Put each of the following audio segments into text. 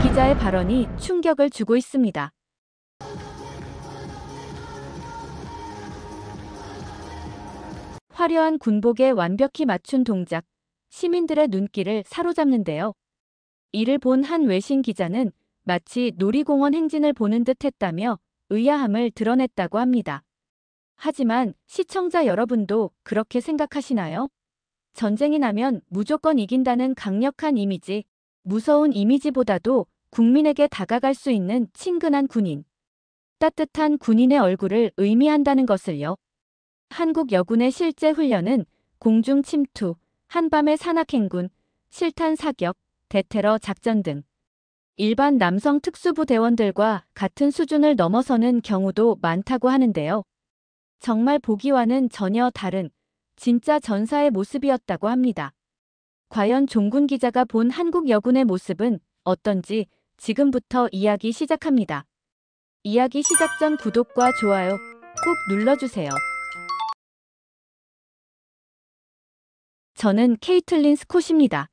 기자의 발언이 충격을 주고 있습니다. 화려한 군복에 완벽히 맞춘 동작, 시민들의 눈길을 사로잡는데요. 이를 본 한 외신 기자는 마치 놀이공원 행진을 보는 듯 했다며 의아함을 드러냈다고 합니다. 하지만 시청자 여러분도 그렇게 생각하시나요? 전쟁이 나면 무조건 이긴다는 강력한 이미지, 무서운 이미지보다도 국민에게 다가갈 수 있는 친근한 군인, 따뜻한 군인의 얼굴을 의미한다는 것을요. 한국 여군의 실제 훈련은 공중 침투, 한밤의 산악행군, 실탄 사격, 대테러 작전 등 일반 남성 특수부대원들과 같은 수준을 넘어서는 경우도 많다고 하는데요. 정말 보기와는 전혀 다른 진짜 전사의 모습이었다고 합니다. 과연 종군 기자가 본 한국 여군의 모습은 어떤지 지금부터 이야기 시작합니다. 이야기 시작 전 구독과 좋아요 꼭 눌러주세요. 저는 케이틀린 스콧입니다.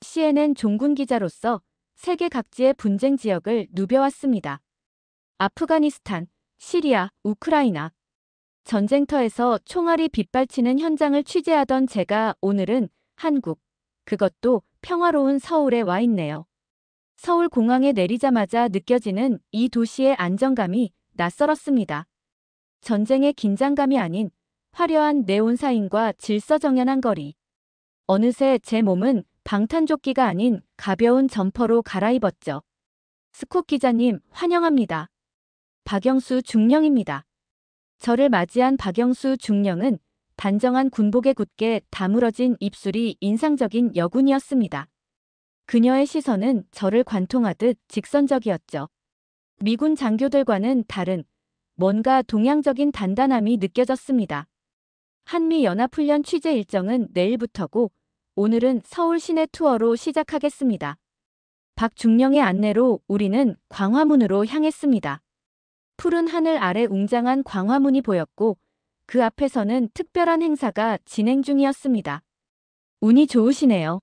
CNN 종군 기자로서 세계 각지의 분쟁 지역을 누벼왔습니다. 아프가니스탄, 시리아, 우크라이나 전쟁터에서 총알이 빗발치는 현장을 취재하던 제가 오늘은 한국, 그것도 평화로운 서울에 와 있네요. 서울 공항에 내리자마자 느껴지는 이 도시의 안정감이 낯설었습니다. 전쟁의 긴장감이 아닌 화려한 네온사인과 질서정연한 거리. 어느새 제 몸은 방탄조끼가 아닌 가벼운 점퍼로 갈아입었죠. 스콧 기자님, 환영합니다. 박영수 중령입니다. 저를 맞이한 박영수 중령은 단정한 군복에 굳게 다물어진 입술이 인상적인 여군이었습니다. 그녀의 시선은 저를 관통하듯 직선적이었죠. 미군 장교들과는 다른 뭔가 동양적인 단단함이 느껴졌습니다. 한미연합훈련 취재 일정은 내일부터고 오늘은 서울 시내 투어로 시작하겠습니다. 박 중령의 안내로 우리는 광화문으로 향했습니다. 푸른 하늘 아래 웅장한 광화문이 보였고 그 앞에서는 특별한 행사가 진행 중이었습니다. 운이 좋으시네요.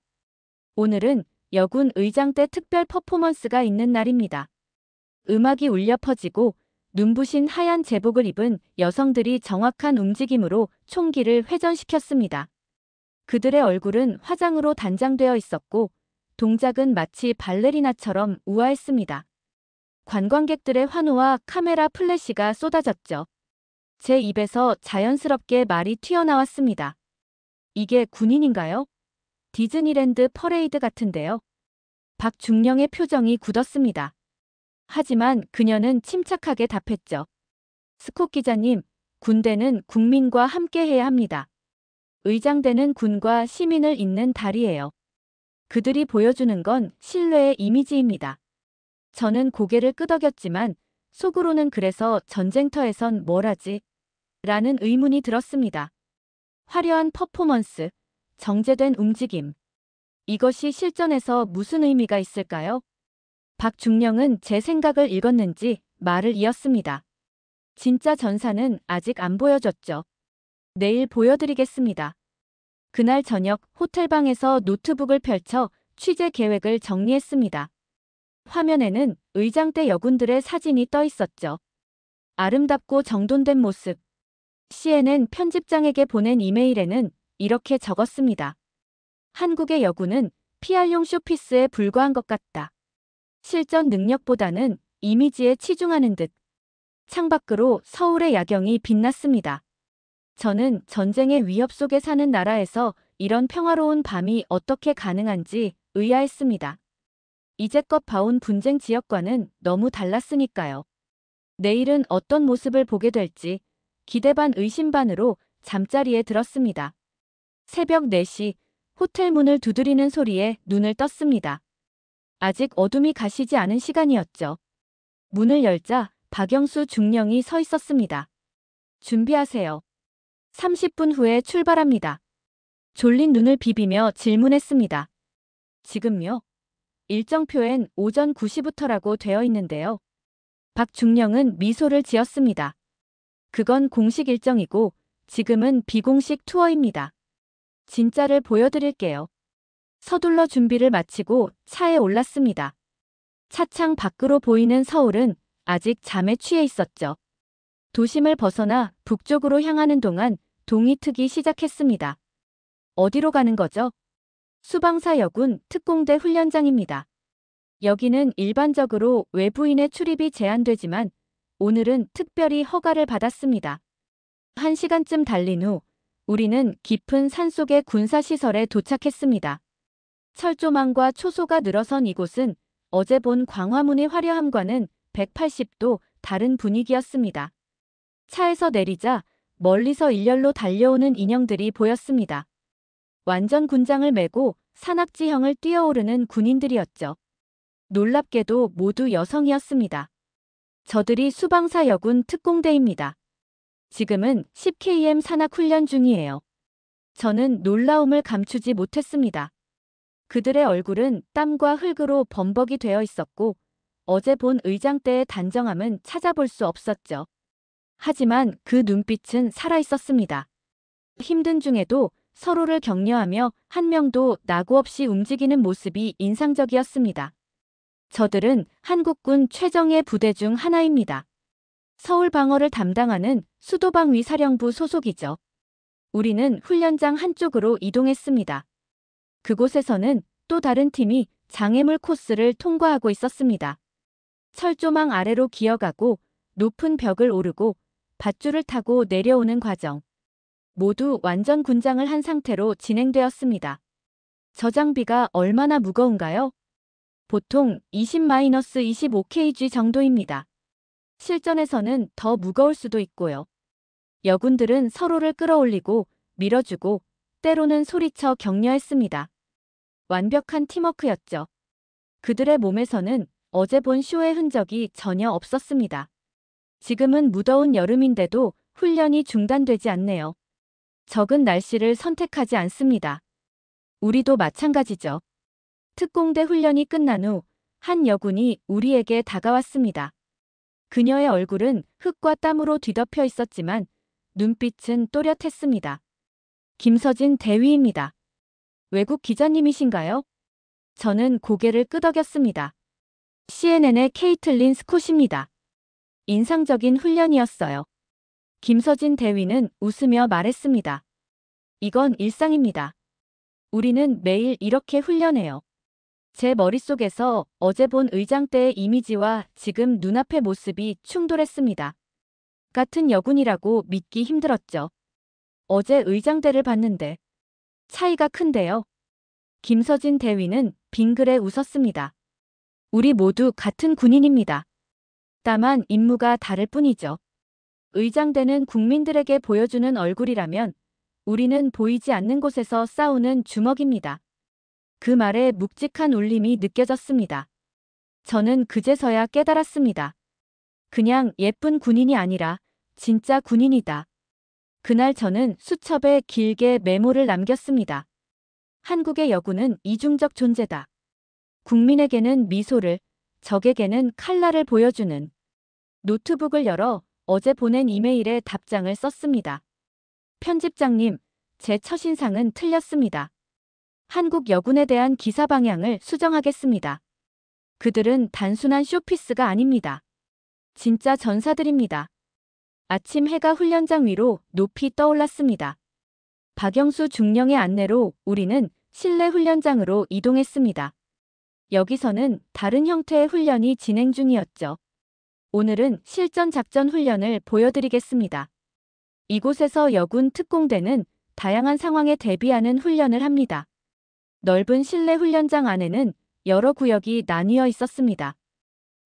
오늘은 여군 의장대 특별 퍼포먼스가 있는 날입니다. 음악이 울려 퍼지고 눈부신 하얀 제복을 입은 여성들이 정확한 움직임으로 총기를 회전시켰습니다. 그들의 얼굴은 화장으로 단장되어 있었고 동작은 마치 발레리나처럼 우아했습니다. 관광객들의 환호와 카메라 플래시가 쏟아졌죠. 제 입에서 자연스럽게 말이 튀어나왔습니다. 이게 군인인가요? 디즈니랜드 퍼레이드 같은데요. 박 중령의 표정이 굳었습니다. 하지만 그녀는 침착하게 답했죠. 스콧 기자님, 군대는 국민과 함께해야 합니다. 의장대는 군과 시민을 잇는 다리예요. 그들이 보여주는 건 신뢰의 이미지입니다. 저는 고개를 끄덕였지만 속으로는 그래서 전쟁터에선 뭘 하지? 라는 의문이 들었습니다. 화려한 퍼포먼스, 정제된 움직임. 이것이 실전에서 무슨 의미가 있을까요? 박 중령은 제 생각을 읽었는지 말을 이었습니다. 진짜 전사는 아직 안 보여줬죠. 내일 보여드리겠습니다. 그날 저녁 호텔방에서 노트북을 펼쳐 취재 계획을 정리했습니다. 화면에는 의장대 여군들의 사진이 떠 있었죠. 아름답고 정돈된 모습. CNN 편집장에게 보낸 이메일에는 이렇게 적었습니다. 한국의 여군은 PR용 쇼피스에 불과한 것 같다. 실전 능력보다는 이미지에 치중하는 듯. 창밖으로 서울의 야경이 빛났습니다. 저는 전쟁의 위협 속에 사는 나라에서 이런 평화로운 밤이 어떻게 가능한지 의아했습니다. 이제껏 봐온 분쟁 지역과는 너무 달랐으니까요. 내일은 어떤 모습을 보게 될지 기대 반 의심 반으로 잠자리에 들었습니다. 새벽 4시 호텔 문을 두드리는 소리에 눈을 떴습니다. 아직 어둠이 가시지 않은 시간이었죠. 문을 열자 박영수 중령이 서 있었습니다. 준비하세요. 30분 후에 출발합니다. 졸린 눈을 비비며 질문했습니다. 지금요? 일정표엔 오전 9시부터라고 되어 있는데요. 박 중령은 미소를 지었습니다. 그건 공식 일정이고 지금은 비공식 투어입니다. 진짜를 보여드릴게요. 서둘러 준비를 마치고 차에 올랐습니다. 차창 밖으로 보이는 서울은 아직 잠에 취해 있었죠. 도심을 벗어나 북쪽으로 향하는 동안 동이 트기 시작했습니다. 어디로 가는 거죠? 수방사여군 특공대 훈련장입니다. 여기는 일반적으로 외부인의 출입이 제한되지만 오늘은 특별히 허가를 받았습니다. 1시간쯤 달린 후 우리는 깊은 산속의 군사시설에 도착했습니다. 철조망과 초소가 늘어선 이곳은 어제 본 광화문의 화려함과는 180도 다른 분위기였습니다. 차에서 내리자 멀리서 일렬로 달려오는 인형들이 보였습니다. 완전 군장을 메고 산악지형을 뛰어오르는 군인들이었죠. 놀랍게도 모두 여성이었습니다. 저들이 수방사여군 특공대입니다. 지금은 10km 산악훈련 중이에요. 저는 놀라움을 감추지 못했습니다. 그들의 얼굴은 땀과 흙으로 범벅이 되어 있었고 어제 본 의장대의 단정함은 찾아볼 수 없었죠. 하지만 그 눈빛은 살아있었습니다. 힘든 중에도 서로를 격려하며 한 명도 낙오 없이 움직이는 모습이 인상적이었습니다. 저들은 한국군 최정예 부대 중 하나입니다. 서울 방어를 담당하는 수도방위 사령부 소속이죠. 우리는 훈련장 한쪽으로 이동했습니다. 그곳에서는 또 다른 팀이 장애물 코스를 통과하고 있었습니다. 철조망 아래로 기어가고 높은 벽을 오르고 밧줄을 타고 내려오는 과정. 모두 완전 군장을 한 상태로 진행되었습니다. 저 장비가 얼마나 무거운가요? 보통 20-25kg 정도입니다. 실전에서는 더 무거울 수도 있고요. 여군들은 서로를 끌어올리고 밀어주고 때로는 소리쳐 격려했습니다. 완벽한 팀워크였죠. 그들의 몸에서는 어제 본 쇼의 흔적이 전혀 없었습니다. 지금은 무더운 여름인데도 훈련이 중단되지 않네요. 적은 날씨를 선택하지 않습니다. 우리도 마찬가지죠. 특공대 훈련이 끝난 후 한 여군이 우리에게 다가왔습니다. 그녀의 얼굴은 흙과 땀으로 뒤덮여 있었지만 눈빛은 또렷했습니다. 김서진 대위입니다. 외국 기자님이신가요? 저는 고개를 끄덕였습니다. CNN의 케이틀린 스콧입니다. 인상적인 훈련이었어요. 김서진 대위는 웃으며 말했습니다. 이건 일상입니다. 우리는 매일 이렇게 훈련해요. 제 머릿속에서 어제 본 의장대의 이미지와 지금 눈앞의 모습이 충돌했습니다. 같은 여군이라고 믿기 힘들었죠. 어제 의장대를 봤는데 차이가 큰데요. 김서진 대위는 빙그레 웃었습니다. 우리 모두 같은 군인입니다. 다만 임무가 다를 뿐이죠. 의장대는 국민들에게 보여주는 얼굴이라면 우리는 보이지 않는 곳에서 싸우는 주먹입니다. 그 말에 묵직한 울림이 느껴졌습니다. 저는 그제서야 깨달았습니다. 그냥 예쁜 군인이 아니라 진짜 군인이다. 그날 저는 수첩에 길게 메모를 남겼습니다. 한국의 여군은 이중적 존재다. 국민에게는 미소를, 적에게는 칼날을 보여주는. 노트북을 열어 어제 보낸 이메일에 답장을 썼습니다. 편집장님, 제 첫인상은 틀렸습니다. 한국 여군에 대한 기사 방향을 수정하겠습니다. 그들은 단순한 쇼피스가 아닙니다. 진짜 전사들입니다. 아침 해가 훈련장 위로 높이 떠올랐습니다. 박영수 중령의 안내로 우리는 실내 훈련장으로 이동했습니다. 여기서는 다른 형태의 훈련이 진행 중이었죠. 오늘은 실전 작전 훈련을 보여드리겠습니다. 이곳에서 여군 특공대는 다양한 상황에 대비하는 훈련을 합니다. 넓은 실내 훈련장 안에는 여러 구역이 나뉘어 있었습니다.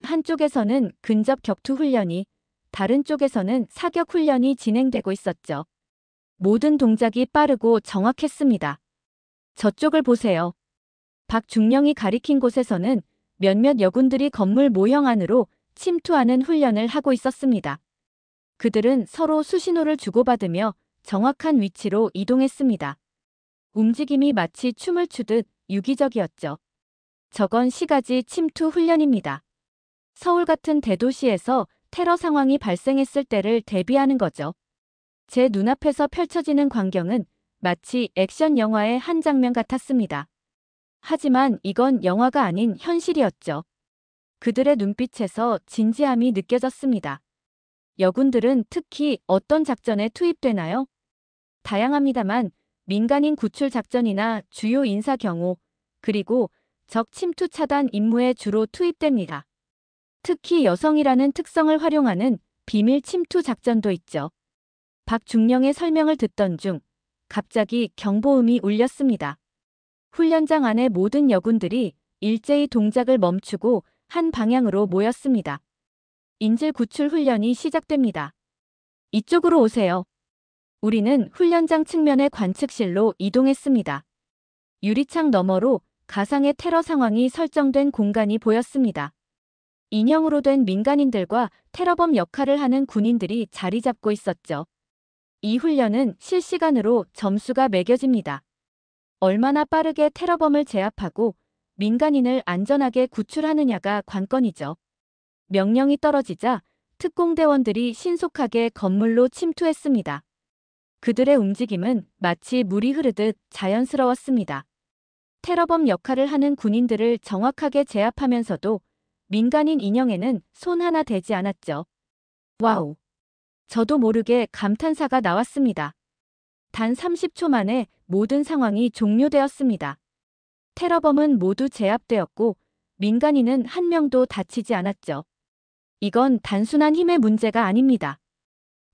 한쪽에서는 근접 격투 훈련이, 다른 쪽에서는 사격 훈련이 진행되고 있었죠. 모든 동작이 빠르고 정확했습니다. 저쪽을 보세요. 박중령이 가리킨 곳에서는 몇몇 여군들이 건물 모형 안으로 침투하는 훈련을 하고 있었습니다. 그들은 서로 수신호를 주고받으며 정확한 위치로 이동했습니다. 움직임이 마치 춤을 추듯 유기적이었죠. 저건 시가지 침투 훈련입니다. 서울 같은 대도시에서 테러 상황이 발생했을 때를 대비하는 거죠. 제 눈앞에서 펼쳐지는 광경은 마치 액션 영화의 한 장면 같았습니다. 하지만 이건 영화가 아닌 현실이었죠. 그들의 눈빛에서 진지함이 느껴졌습니다. 여군들은 특히 어떤 작전에 투입되나요? 다양합니다만 민간인 구출 작전이나 주요 인사 경호, 그리고 적 침투 차단 임무에 주로 투입됩니다. 특히 여성이라는 특성을 활용하는 비밀 침투 작전도 있죠. 박중령의 설명을 듣던 중 갑자기 경보음이 울렸습니다. 훈련장 안의 모든 여군들이 일제히 동작을 멈추고 한 방향으로 모였습니다. 인질 구출 훈련이 시작됩니다. 이쪽으로 오세요. 우리는 훈련장 측면의 관측실로 이동했습니다. 유리창 너머로 가상의 테러 상황이 설정된 공간이 보였습니다. 인형으로 된 민간인들과 테러범 역할을 하는 군인들이 자리 잡고 있었죠. 이 훈련은 실시간으로 점수가 매겨집니다. 얼마나 빠르게 테러범을 제압하고 민간인을 안전하게 구출하느냐가 관건이죠. 명령이 떨어지자 특공대원들이 신속하게 건물로 침투했습니다. 그들의 움직임은 마치 물이 흐르듯 자연스러웠습니다. 테러범 역할을 하는 군인들을 정확하게 제압하면서도 민간인 인형에는 손 하나 대지 않았죠. 와우! 저도 모르게 감탄사가 나왔습니다. 단 30초 만에 모든 상황이 종료되었습니다. 테러범은 모두 제압되었고 민간인은 한 명도 다치지 않았죠. 이건 단순한 힘의 문제가 아닙니다.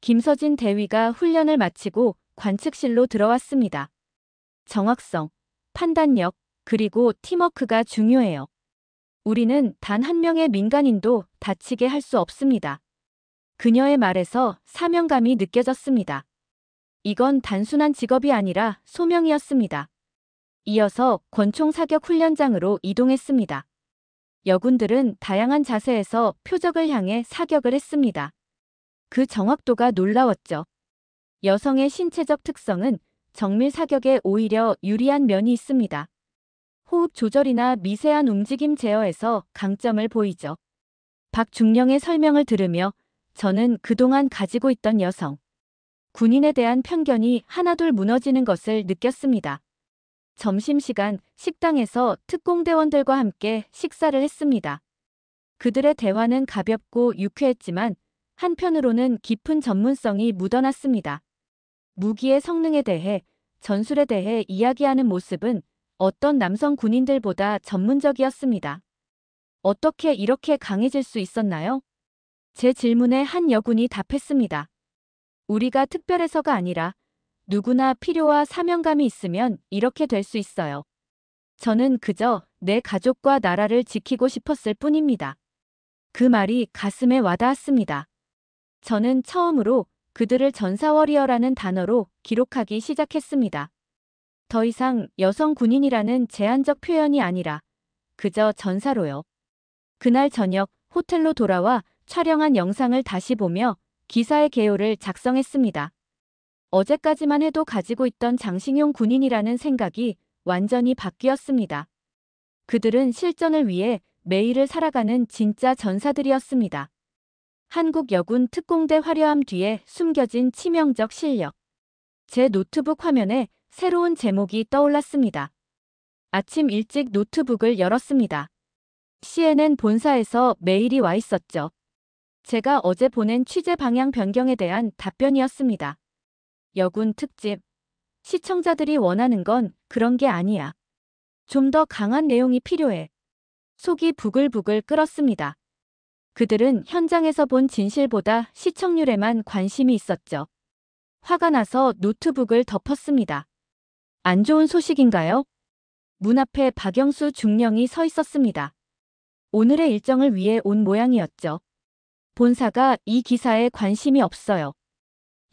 김서진 대위가 훈련을 마치고 관측실로 들어왔습니다. 정확성, 판단력, 그리고 팀워크가 중요해요. 우리는 단 한 명의 민간인도 다치게 할 수 없습니다. 그녀의 말에서 사명감이 느껴졌습니다. 이건 단순한 직업이 아니라 소명이었습니다. 이어서 권총 사격 훈련장으로 이동했습니다. 여군들은 다양한 자세에서 표적을 향해 사격을 했습니다. 그 정확도가 놀라웠죠. 여성의 신체적 특성은 정밀 사격에 오히려 유리한 면이 있습니다. 호흡 조절이나 미세한 움직임 제어에서 강점을 보이죠. 박중령의 설명을 들으며 저는 그동안 가지고 있던 여성, 군인에 대한 편견이 하나둘 무너지는 것을 느꼈습니다. 점심시간 식당에서 특공대원들과 함께 식사를 했습니다. 그들의 대화는 가볍고 유쾌했지만 한편으로는 깊은 전문성이 묻어났습니다. 무기의 성능에 대해, 전술에 대해 이야기하는 모습은 어떤 남성 군인들보다 전문적이었습니다. 어떻게 이렇게 강해질 수 있었나요? 제 질문에 한 여군이 답했습니다. 우리가 특별해서가 아니라 누구나 필요와 사명감이 있으면 이렇게 될 수 있어요. 저는 그저 내 가족과 나라를 지키고 싶었을 뿐입니다. 그 말이 가슴에 와닿았습니다. 저는 처음으로 그들을 전사워리어라는 단어로 기록하기 시작했습니다. 더 이상 여성 군인이라는 제한적 표현이 아니라 그저 전사로요. 그날 저녁 호텔로 돌아와 촬영한 영상을 다시 보며 기사의 개요를 작성했습니다. 어제까지만 해도 가지고 있던 장신용 군인이라는 생각이 완전히 바뀌었습니다. 그들은 실전을 위해 매일을 살아가는 진짜 전사들이었습니다. 한국 여군 특공대 화려함 뒤에 숨겨진 치명적 실력. 제 노트북 화면에 새로운 제목이 떠올랐습니다. 아침 일찍 노트북을 열었습니다. CNN 본사에서 메일이 와 있었죠. 제가 어제 보낸 취재 방향 변경에 대한 답변이었습니다. 여군 특집. 시청자들이 원하는 건 그런 게 아니야. 좀 더 강한 내용이 필요해. 속이 부글부글 끓었습니다. 그들은 현장에서 본 진실보다 시청률에만 관심이 있었죠. 화가 나서 노트북을 덮었습니다. 안 좋은 소식인가요? 문 앞에 박영수 중령이 서 있었습니다. 오늘의 일정을 위해 온 모양이었죠. 본사가 이 기사에 관심이 없어요.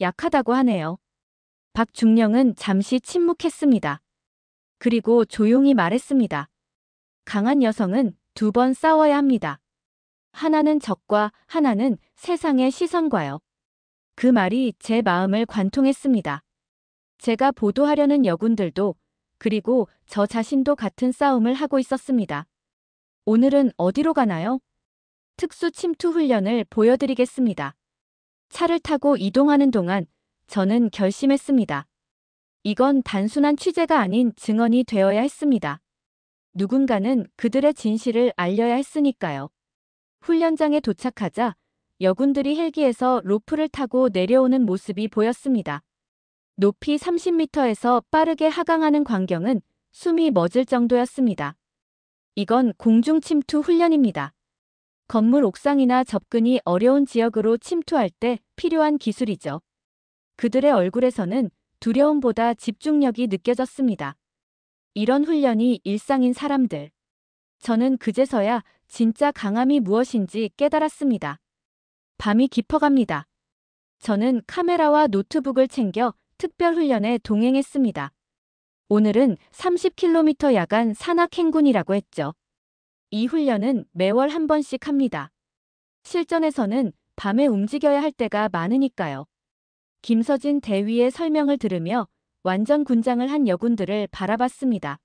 약하다고 하네요. 박중령은 잠시 침묵했습니다. 그리고 조용히 말했습니다. 강한 여성은 두 번 싸워야 합니다. 하나는 적과 하나는 세상의 시선과요. 그 말이 제 마음을 관통했습니다. 제가 보도하려는 여군들도 그리고 저 자신도 같은 싸움을 하고 있었습니다. 오늘은 어디로 가나요? 특수 침투 훈련을 보여드리겠습니다. 차를 타고 이동하는 동안 저는 결심했습니다. 이건 단순한 취재가 아닌 증언이 되어야 했습니다. 누군가는 그들의 진실을 알려야 했으니까요. 훈련장에 도착하자 여군들이 헬기에서 로프를 타고 내려오는 모습이 보였습니다. 높이 30m에서 빠르게 하강하는 광경은 숨이 멎을 정도였습니다. 이건 공중 침투 훈련입니다. 건물 옥상이나 접근이 어려운 지역으로 침투할 때 필요한 기술이죠. 그들의 얼굴에서는 두려움보다 집중력이 느껴졌습니다. 이런 훈련이 일상인 사람들. 저는 그제서야 진짜 강함이 무엇인지 깨달았습니다. 밤이 깊어갑니다. 저는 카메라와 노트북을 챙겨 특별훈련에 동행했습니다. 오늘은 30km 야간 산악 행군이라고 했죠. 이 훈련은 매월 한 번씩 합니다. 실전에서는 밤에 움직여야 할 때가 많으니까요. 김서진 대위의 설명을 들으며 완전 군장을 한 여군들을 바라봤습니다.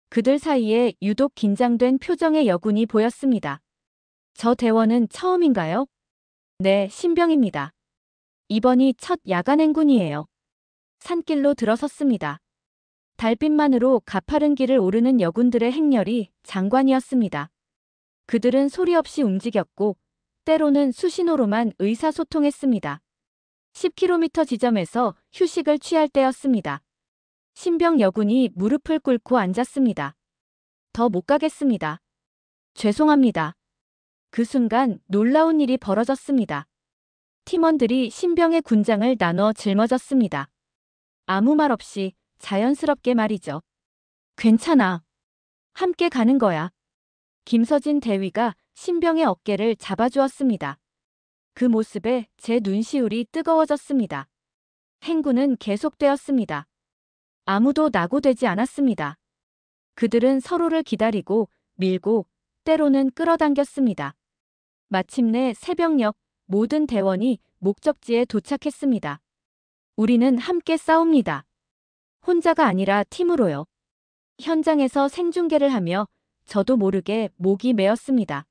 그들 사이에 유독 긴장된 표정의 여군이 보였습니다. 저 대원은 처음인가요? 네, 신병입니다. 이번이 첫 야간 행군이에요. 산길로 들어섰습니다. 달빛만으로 가파른 길을 오르는 여군들의 행렬이 장관이었습니다. 그들은 소리 없이 움직였고 때로는 수신호로만 의사소통했습니다. 10km 지점에서 휴식을 취할 때였습니다. 신병 여군이 무릎을 꿇고 앉았습니다. 더 못 가겠습니다. 죄송합니다. 그 순간 놀라운 일이 벌어졌습니다. 팀원들이 신병의 군장을 나눠 짊어졌습니다. 아무 말 없이 자연스럽게 말이죠. 괜찮아. 함께 가는 거야. 김서진 대위가 신병의 어깨를 잡아주었습니다. 그 모습에 제 눈시울이 뜨거워졌습니다. 행군은 계속되었습니다. 아무도 낙오되지 않았습니다. 그들은 서로를 기다리고 밀고 때로는 끌어당겼습니다. 마침내 새벽녘 모든 대원이 목적지에 도착했습니다. 우리는 함께 싸웁니다. 혼자가 아니라 팀으로요. 현장에서 생중계를 하며 저도 모르게 목이 메었습니다.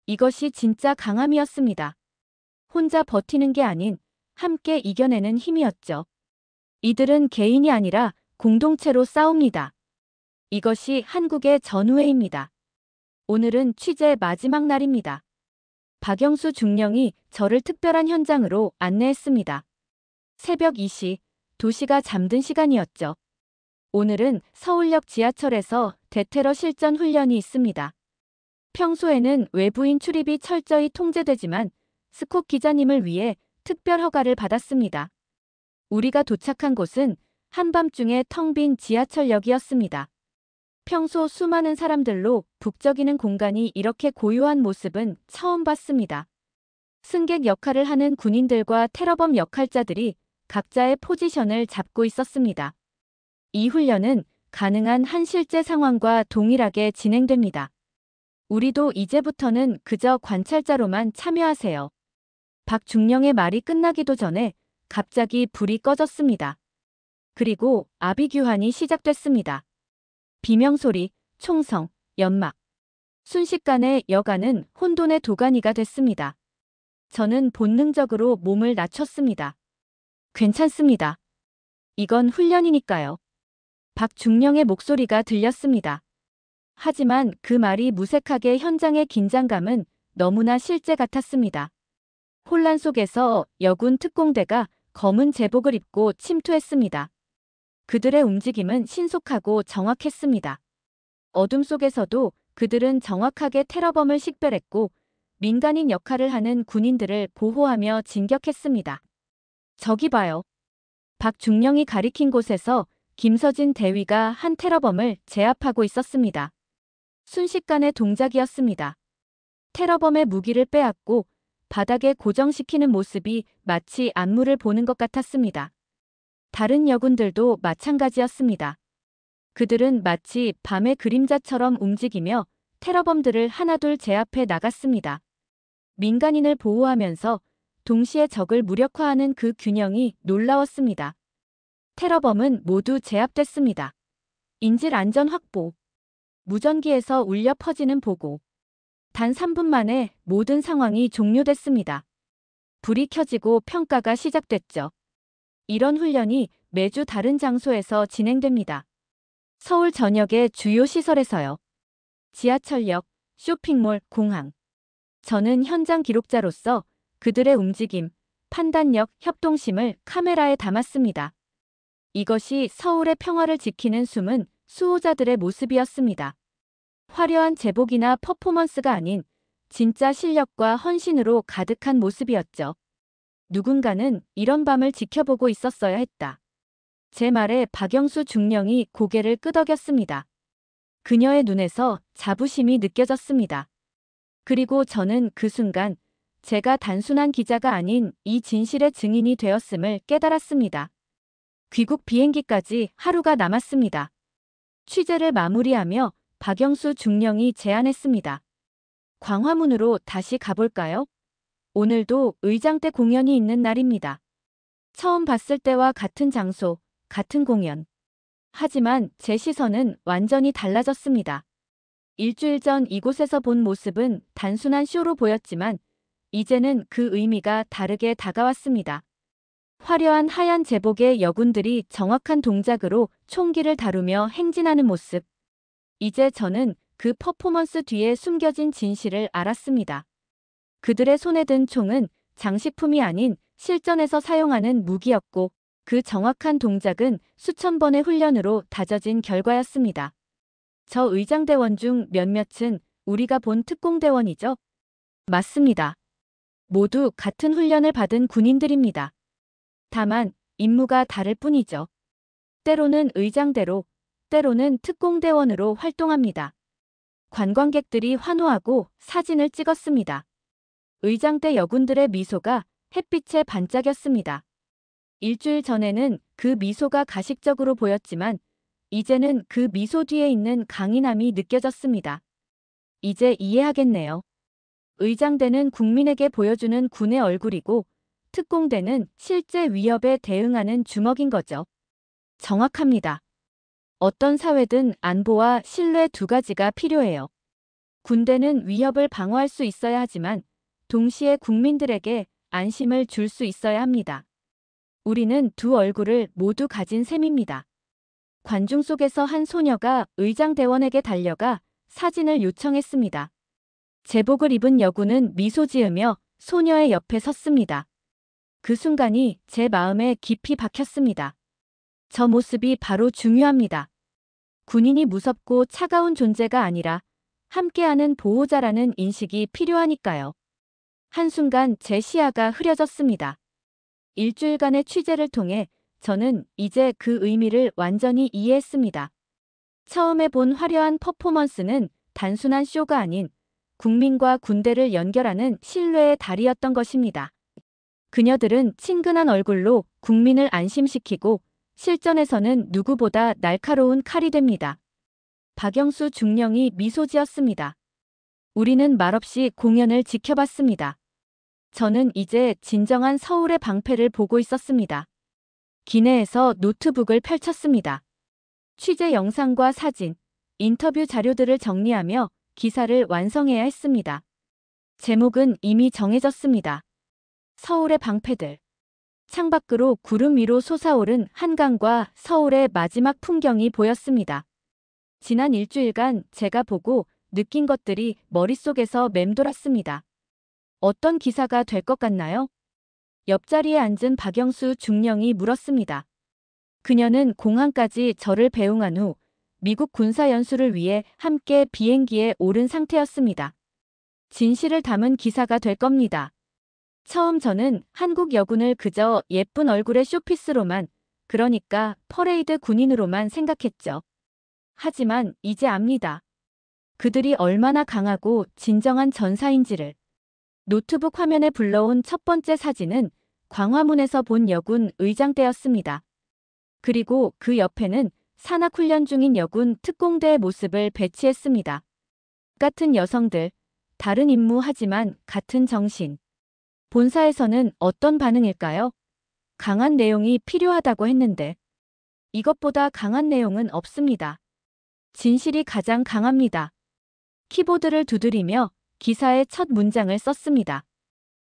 이것이 진짜 강함이었습니다. 혼자 버티는 게 아닌 함께 이겨내는 힘이었죠. 이들은 개인이 아니라 공동체로 싸웁니다. 이것이 한국의 전우회입니다. 오늘은 취재 마지막 날입니다. 박영수 중령이 저를 특별한 현장으로 안내했습니다. 새벽 2시, 도시가 잠든 시간이었죠. 오늘은 서울역 지하철에서 대테러 실전 훈련이 있습니다. 평소에는 외부인 출입이 철저히 통제되지만 스콧 기자님을 위해 특별 허가를 받았습니다. 우리가 도착한 곳은 한밤중에 텅 빈 지하철역이었습니다. 평소 수많은 사람들로 북적이는 공간이 이렇게 고요한 모습은 처음 봤습니다. 승객 역할을 하는 군인들과 테러범 역할자들이 각자의 포지션을 잡고 있었습니다. 이 훈련은 가능한 한 실제 상황과 동일하게 진행됩니다. 우리도 이제부터는 그저 관찰자로만 참여하세요. 박중령의 말이 끝나기도 전에 갑자기 불이 꺼졌습니다. 그리고 아비규환이 시작됐습니다. 비명소리, 총성, 연막. 순식간에 여간은 혼돈의 도가니가 됐습니다. 저는 본능적으로 몸을 낮췄습니다. 괜찮습니다. 이건 훈련이니까요. 박중령의 목소리가 들렸습니다. 하지만 그 말이 무색하게 현장의 긴장감은 너무나 실제 같았습니다. 혼란 속에서 여군 특공대가 검은 제복을 입고 침투했습니다. 그들의 움직임은 신속하고 정확했습니다. 어둠 속에서도 그들은 정확하게 테러범을 식별했고 민간인 역할을 하는 군인들을 보호하며 진격했습니다. 저기 봐요. 박중령이 가리킨 곳에서 김서진 대위가 한 테러범을 제압하고 있었습니다. 순식간의 동작이었습니다. 테러범의 무기를 빼앗고 바닥에 고정시키는 모습이 마치 안무를 보는 것 같았습니다. 다른 여군들도 마찬가지였습니다. 그들은 마치 밤의 그림자처럼 움직이며 테러범들을 하나둘 제압해 나갔습니다. 민간인을 보호하면서 동시에 적을 무력화하는 그 균형이 놀라웠습니다. 테러범은 모두 제압됐습니다. 인질 안전 확보. 무전기에서 울려 퍼지는 보고. 단 3분 만에 모든 상황이 종료됐습니다. 불이 켜지고 평가가 시작됐죠. 이런 훈련이 매주 다른 장소에서 진행됩니다. 서울 전역의 주요 시설에서요. 지하철역, 쇼핑몰, 공항. 저는 현장 기록자로서 그들의 움직임, 판단력, 협동심을 카메라에 담았습니다. 이것이 서울의 평화를 지키는 숨은 수호자들의 모습이었습니다. 화려한 제복이나 퍼포먼스가 아닌 진짜 실력과 헌신으로 가득한 모습이었죠. 누군가는 이런 밤을 지켜보고 있었어야 했다. 제 말에 박영수 중령이 고개를 끄덕였습니다. 그녀의 눈에서 자부심이 느껴졌습니다. 그리고 저는 그 순간 제가 단순한 기자가 아닌 이 진실의 증인이 되었음을 깨달았습니다. 귀국 비행기까지 하루가 남았습니다. 취재를 마무리하며 박영수 중령이 제안했습니다. 광화문으로 다시 가볼까요? 오늘도 의장대 공연이 있는 날입니다. 처음 봤을 때와 같은 장소, 같은 공연. 하지만 제 시선은 완전히 달라졌습니다. 일주일 전 이곳에서 본 모습은 단순한 쇼로 보였지만 이제는 그 의미가 다르게 다가왔습니다. 화려한 하얀 제복의 여군들이 정확한 동작으로 총기를 다루며 행진하는 모습. 이제 저는 그 퍼포먼스 뒤에 숨겨진 진실을 알았습니다. 그들의 손에 든 총은 장식품이 아닌 실전에서 사용하는 무기였고 그 정확한 동작은 수천 번의 훈련으로 다져진 결과였습니다. 저 의장대원 중 몇몇은 우리가 본 특공대원이죠? 맞습니다. 모두 같은 훈련을 받은 군인들입니다. 다만 임무가 다를 뿐이죠. 때로는 의장대로, 때로는 특공대원으로 활동합니다. 관광객들이 환호하고 사진을 찍었습니다. 의장대 여군들의 미소가 햇빛에 반짝였습니다. 일주일 전에는 그 미소가 가식적으로 보였지만 이제는 그 미소 뒤에 있는 강인함이 느껴졌습니다. 이제 이해하겠네요. 의장대는 국민에게 보여주는 군의 얼굴이고 특공대는 실제 위협에 대응하는 주먹인 거죠. 정확합니다. 어떤 사회든 안보와 신뢰 두 가지가 필요해요. 군대는 위협을 방어할 수 있어야 하지만 동시에 국민들에게 안심을 줄 수 있어야 합니다. 우리는 두 얼굴을 모두 가진 셈입니다. 관중 속에서 한 소녀가 의장대원에게 달려가 사진을 요청했습니다. 제복을 입은 여군은 미소 지으며 소녀의 옆에 섰습니다. 그 순간이 제 마음에 깊이 박혔습니다. 저 모습이 바로 중요합니다. 군인이 무섭고 차가운 존재가 아니라 함께하는 보호자라는 인식이 필요하니까요. 한순간 제 시야가 흐려졌습니다. 일주일간의 취재를 통해 저는 이제 그 의미를 완전히 이해했습니다. 처음에 본 화려한 퍼포먼스는 단순한 쇼가 아닌 국민과 군대를 연결하는 신뢰의 다리였던 것입니다. 그녀들은 친근한 얼굴로 국민을 안심시키고 실전에서는 누구보다 날카로운 칼이 됩니다. 박영수 중령이 미소 지었습니다. 우리는 말없이 공연을 지켜봤습니다. 저는 이제 진정한 서울의 방패를 보고 있었습니다. 기내에서 노트북을 펼쳤습니다. 취재 영상과 사진, 인터뷰 자료들을 정리하며 기사를 완성해야 했습니다. 제목은 이미 정해졌습니다. 서울의 방패들. 창밖으로 구름 위로 솟아오른 한강과 서울의 마지막 풍경이 보였습니다. 지난 일주일간 제가 보고 느낀 것들이 머릿속에서 맴돌았습니다. 어떤 기사가 될 것 같나요? 옆자리에 앉은 박영수 중령이 물었습니다. 그녀는 공항까지 저를 배웅한 후 미국 군사연수를 위해 함께 비행기에 오른 상태였습니다. 진실을 담은 기사가 될 겁니다. 처음 저는 한국 여군을 그저 예쁜 얼굴의 쇼피스로만, 그러니까 퍼레이드 군인으로만 생각했죠. 하지만 이제 압니다. 그들이 얼마나 강하고 진정한 전사인지를. 노트북 화면에 불러온 첫 번째 사진은 광화문에서 본 여군 의장대였습니다. 그리고 그 옆에는 산악훈련 중인 여군 특공대의 모습을 배치했습니다. 같은 여성들, 다른 임무 하지만 같은 정신. 본사에서는 어떤 반응일까요? 강한 내용이 필요하다고 했는데 이것보다 강한 내용은 없습니다. 진실이 가장 강합니다. 키보드를 두드리며 기사의 첫 문장을 썼습니다.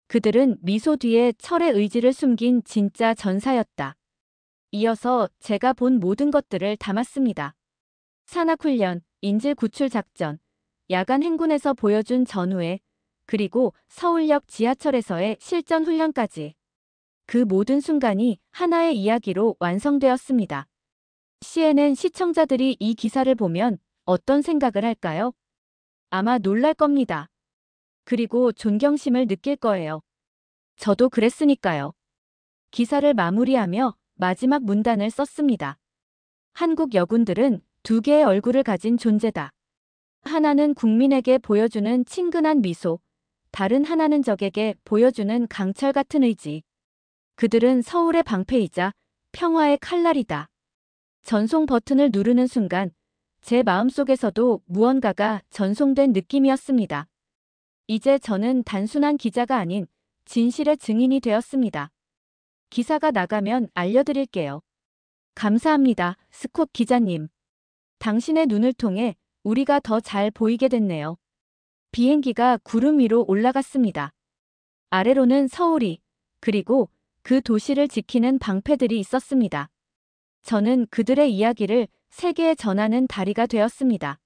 그들은 미소 뒤에 철의 의지를 숨긴 진짜 전사였다. 이어서 제가 본 모든 것들을 담았습니다. 산악훈련, 인질 구출 작전, 야간 행군에서 보여준 전후회, 그리고 서울역 지하철에서의 실전 훈련까지. 그 모든 순간이 하나의 이야기로 완성되었습니다. CNN 시청자들이 이 기사를 보면 어떤 생각을 할까요? 아마 놀랄 겁니다. 그리고 존경심을 느낄 거예요. 저도 그랬으니까요. 기사를 마무리하며 마지막 문단을 썼습니다. 한국 여군들은 두 개의 얼굴을 가진 존재다. 하나는 국민에게 보여주는 친근한 미소, 다른 하나는 적에게 보여주는 강철 같은 의지. 그들은 서울의 방패이자 평화의 칼날이다. 전송 버튼을 누르는 순간 제 마음속에서도 무언가가 전송된 느낌이었습니다. 이제 저는 단순한 기자가 아닌 진실의 증인이 되었습니다. 기사가 나가면 알려드릴게요. 감사합니다, 스콧 기자님. 당신의 눈을 통해 우리가 더 잘 보이게 됐네요. 비행기가 구름 위로 올라갔습니다. 아래로는 서울이, 그리고 그 도시를 지키는 방패들이 있었습니다. 저는 그들의 이야기를 세계에 전하는 다리가 되었습니다.